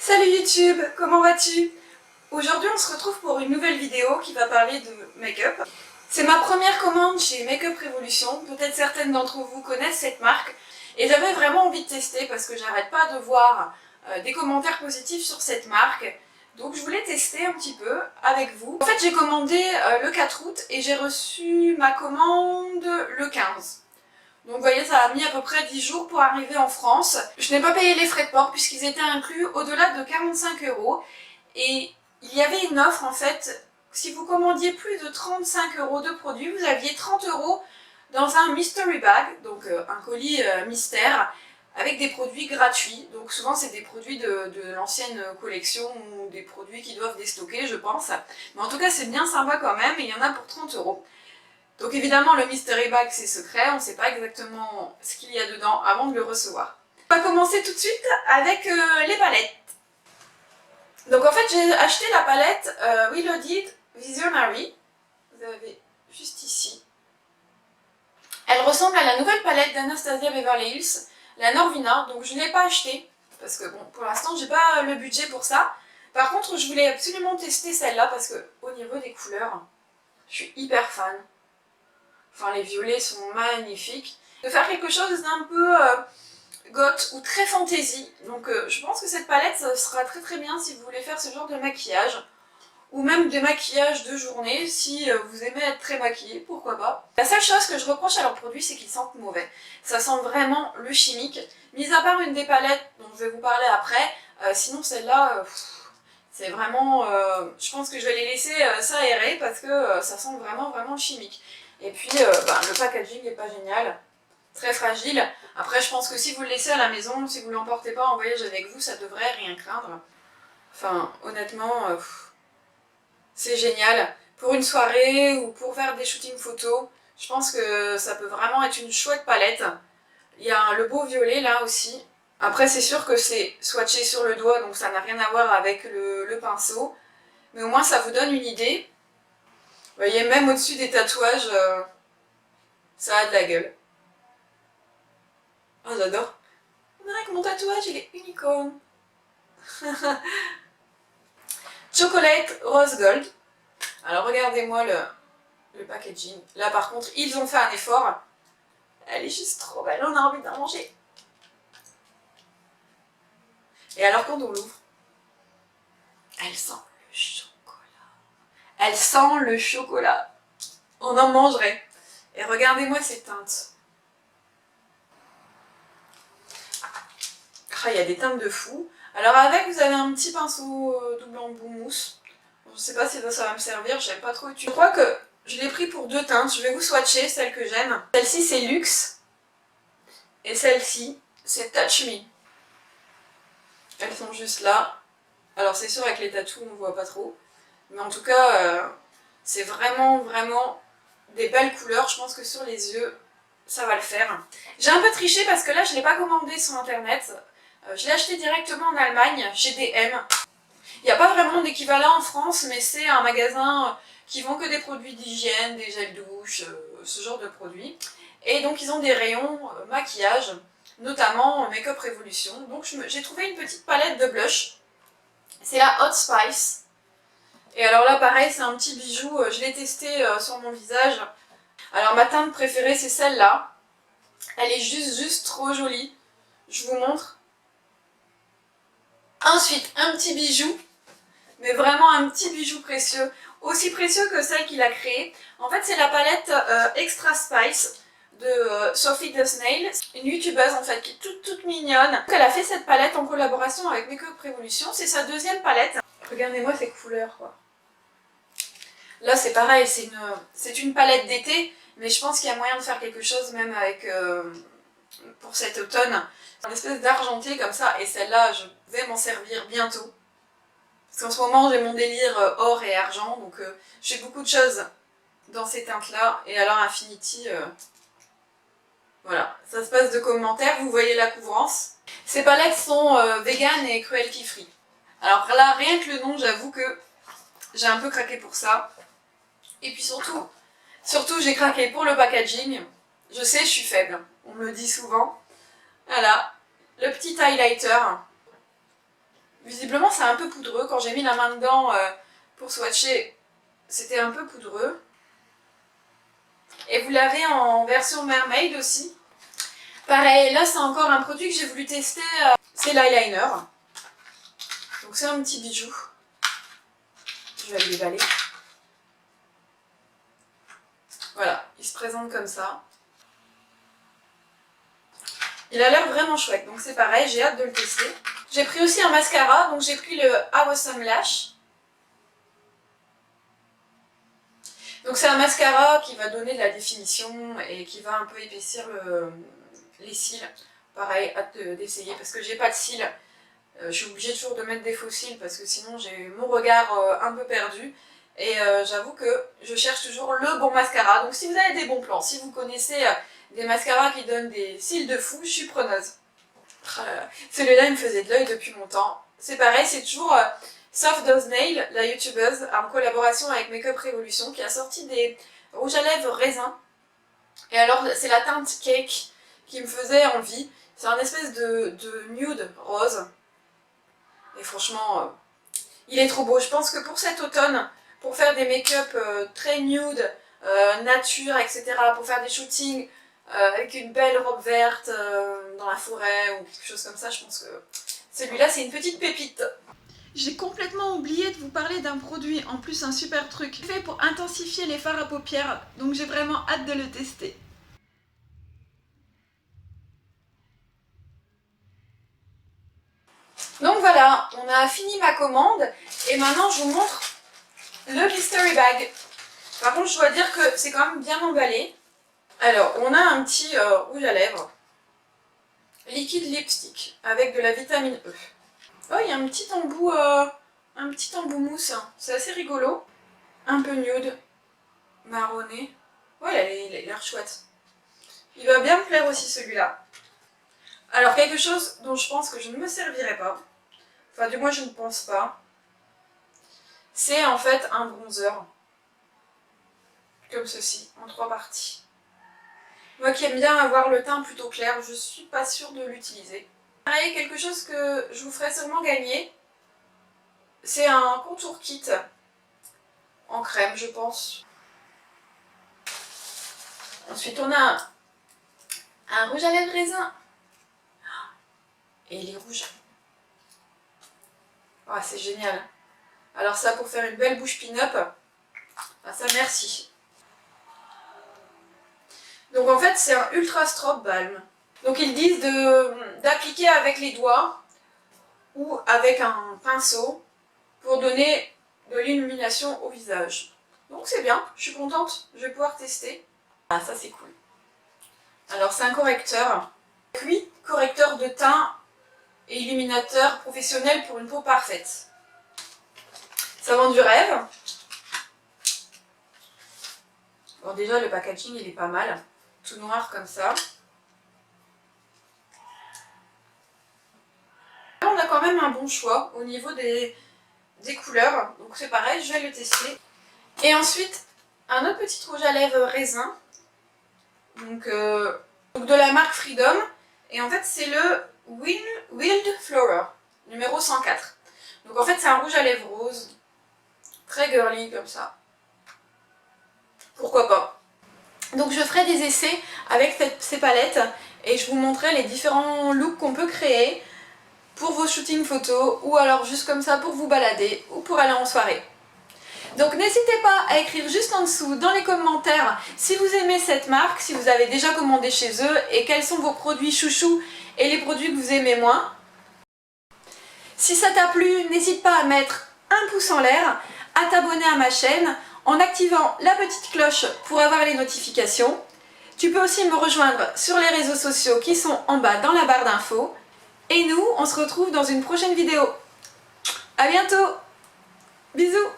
Salut YouTube, comment vas-tu? Aujourd'hui on se retrouve pour une nouvelle vidéo qui va parler de make-up. C'est ma première commande chez Makeup Revolution, peut-être certaines d'entre vous connaissent cette marque. Et j'avais vraiment envie de tester parce que j'arrête pas de voir des commentaires positifs sur cette marque. Donc je voulais tester un petit peu avec vous. En fait j'ai commandé le 4 août et j'ai reçu ma commande le 15. Donc vous voyez, ça a mis à peu près 10 jours pour arriver en France. Je n'ai pas payé les frais de port puisqu'ils étaient inclus au-delà de 45 €. Et il y avait une offre en fait, si vous commandiez plus de 35 € de produits, vous aviez 30 € dans un mystery bag, donc un colis mystère, avec des produits gratuits. Donc souvent c'est des produits de l'ancienne collection ou des produits qui doivent déstocker je pense. Mais en tout cas c'est bien sympa quand même et il y en a pour 30 €. Donc évidemment le mystery bag c'est secret, on ne sait pas exactement ce qu'il y a dedans avant de le recevoir. On va commencer tout de suite avec les palettes. Donc en fait j'ai acheté la palette Reloaded Visionary, vous avez juste ici. Elle ressemble à la nouvelle palette d'Anastasia Beverly Hills, la Norvina, donc je ne l'ai pas achetée, parce que bon pour l'instant j'ai pas le budget pour ça. Par contre je voulais absolument tester celle-là parce que au niveau des couleurs, je suis hyper fan. Enfin, les violets sont magnifiques. De faire quelque chose d'un peu goth ou très fantasy. Donc je pense que cette palette ça sera très très bien si vous voulez faire ce genre de maquillage. Ou même des maquillages de journée, si vous aimez être très maquillé, pourquoi pas. La seule chose que je reproche à leurs produits, c'est qu'ils sentent mauvais. Ça sent vraiment le chimique. Mis à part une des palettes dont je vais vous parler après, sinon celle-là, c'est vraiment... je pense que je vais les laisser s'aérer parce que ça sent vraiment le chimique. Et puis le packaging n'est pas génial, très fragile. Après je pense que si vous le laissez à la maison, si vous ne l'emportez pas en voyage avec vous, ça devrait rien craindre. Enfin honnêtement, c'est génial. Pour une soirée ou pour faire des shootings photos, je pense que ça peut vraiment être une chouette palette. Il y a le beau violet là aussi. Après c'est sûr que c'est swatché sur le doigt, donc ça n'a rien à voir avec le pinceau. Mais au moins ça vous donne une idée. Vous voyez, même au-dessus des tatouages, ça a de la gueule. Oh, j'adore. On dirait que mon tatouage, il est unicorn. Chocolate Rose Gold. Alors, regardez-moi le packaging. Là, par contre, ils ont fait un effort. Elle est juste trop belle, on a envie d'en manger. Et alors, quand on l'ouvre, elle sent le chocolat. Elle sent le chocolat. On en mangerait. Et regardez-moi ces teintes. Ah, il y a des teintes de fou. Alors avec, vous avez un petit pinceau double embout mousse. Je sais pas si ça va me servir, je n'aime pas trop utiliser. Je crois que je l'ai pris pour deux teintes. Je vais vous swatcher celle que j'aime. Celle-ci c'est Luxe. Et celle-ci c'est Touch Me. Elles sont juste là. Alors c'est sûr avec les tatous on ne voit pas trop. Mais en tout cas, c'est vraiment des belles couleurs. Je pense que sur les yeux, ça va le faire. J'ai un peu triché parce que là je ne l'ai pas commandé sur internet. Je l'ai acheté directement en Allemagne, chez DM. Il n'y a pas vraiment d'équivalent en France, mais c'est un magasin qui vend que des produits d'hygiène, des gels douche, ce genre de produits. Et donc ils ont des rayons maquillage, notamment Makeup Revolution. Donc j'ai trouvé une petite palette de blush. C'est la Hot Spice. Et alors là pareil, c'est un petit bijou, je l'ai testé sur mon visage. Alors ma teinte préférée c'est celle-là. Elle est juste trop jolie. Je vous montre. Ensuite, un petit bijou, mais vraiment un petit bijou précieux, aussi précieux que celle qu'il a créée. En fait, c'est la palette Extra Spice de Sophie the Snail, une youtubeuse en fait qui est toute mignonne. Elle a fait cette palette en collaboration avec Makeup Revolution, c'est sa deuxième palette. Regardez-moi ces couleurs quoi. Là c'est pareil, c'est une palette d'été, mais je pense qu'il y a moyen de faire quelque chose même avec... pour cet automne, une espèce d'argenté comme ça, et celle-là je vais m'en servir bientôt. Parce qu'en ce moment j'ai mon délire or et argent, donc je fais beaucoup de choses dans ces teintes-là, et alors Infinity, voilà, ça se passe de commentaires, vous voyez la couvrance. Ces palettes sont vegan et cruelty free. Alors là, rien que le nom, j'avoue que j'ai un peu craqué pour ça. Et puis surtout j'ai craqué pour le packaging. Je sais, je suis faible, on me le dit souvent. Voilà, le petit highlighter. Visiblement c'est un peu poudreux, quand j'ai mis la main dedans pour swatcher, c'était un peu poudreux. Et vous l'avez en version mermaid aussi. Pareil, là c'est encore un produit que j'ai voulu tester, c'est l'eyeliner. Donc c'est un petit bijou. Je vais le déballer. Voilà, il se présente comme ça. Il a l'air vraiment chouette, donc c'est pareil, j'ai hâte de le tester. J'ai pris aussi un mascara, donc j'ai pris le Awesome Lash. Donc c'est un mascara qui va donner de la définition et qui va un peu épaissir les cils. Pareil, hâte d'essayer parce que j'ai pas de cils. Je suis obligée toujours de mettre des faux cils parce que sinon j'ai mon regard un peu perdu. Et j'avoue que je cherche toujours le bon mascara. Donc si vous avez des bons plans, si vous connaissez des mascaras qui donnent des cils de fou, je suis preneuse. Celui-là il me faisait de l'œil depuis longtemps. C'est pareil, c'est toujours Soft Does Nail, la youtubeuse, en collaboration avec Makeup Revolution, qui a sorti des rouges à lèvres raisin. Et alors c'est la teinte Cake qui me faisait envie. C'est un espèce de nude rose. Et franchement, il est trop beau. Je pense que pour cet automne, pour faire des make-up très nude, nature, etc., pour faire des shootings avec une belle robe verte dans la forêt ou quelque chose comme ça, je pense que celui-là c'est une petite pépite. J'ai complètement oublié de vous parler d'un produit, en plus un super truc, fait pour intensifier les fards à paupières, donc j'ai vraiment hâte de le tester. Donc voilà, on a fini ma commande et maintenant je vous montre le mystery bag. Par contre je dois dire que c'est quand même bien emballé. Alors on a un petit rouge à lèvres, liquide lipstick avec de la vitamine E. Oh, il y a un petit embout mousse, c'est assez rigolo. Un peu nude, marronné. Ouais, il a l'air chouette. Il va bien me plaire aussi celui-là. Alors quelque chose dont je pense que je ne me servirai pas, enfin du moins je ne pense pas, c'est en fait un bronzer, comme ceci, en 3 parties. Moi qui aime bien avoir le teint plutôt clair, je suis pas sûre de l'utiliser. Pareil, quelque chose que je vous ferai sûrement gagner, c'est un contour kit en crème, je pense. Ensuite on a un rouge à lèvres raisin. Et il est rouge. Ah, c'est génial. Alors ça, pour faire une belle bouche pin-up, ah, ça merci. Donc en fait, c'est un Ultra Strobe Balm. Donc ils disent d'appliquer avec les doigts ou avec un pinceau pour donner de l'illumination au visage. Donc c'est bien, je suis contente, je vais pouvoir tester. Ah, ça c'est cool. Alors c'est un correcteur. Oui, correcteur de teint et illuminateur professionnel pour une peau parfaite. Ça vend du rêve. Bon déjà le packaging il est pas mal, tout noir comme ça. Là, on a quand même un bon choix au niveau des couleurs, donc c'est pareil, je vais le tester. Et ensuite un autre petit rouge à lèvres raisin, donc de la marque Freedom, et en fait c'est le Wild Flower, numéro 104. Donc en fait c'est un rouge à lèvres rose, très girly comme ça. Pourquoi pas. Donc je ferai des essais avec ces palettes et je vous montrerai les différents looks qu'on peut créer pour vos shootings photos ou alors juste comme ça pour vous balader ou pour aller en soirée. Donc n'hésitez pas à écrire juste en dessous dans les commentaires si vous aimez cette marque, si vous avez déjà commandé chez eux et quels sont vos produits chouchous et les produits que vous aimez moins. Si ça t'a plu, n'hésite pas à mettre un pouce en l'air, à t'abonner à ma chaîne en activant la petite cloche pour avoir les notifications. Tu peux aussi me rejoindre sur les réseaux sociaux qui sont en bas dans la barre d'infos. Et nous, on se retrouve dans une prochaine vidéo. À bientôt. Bisous.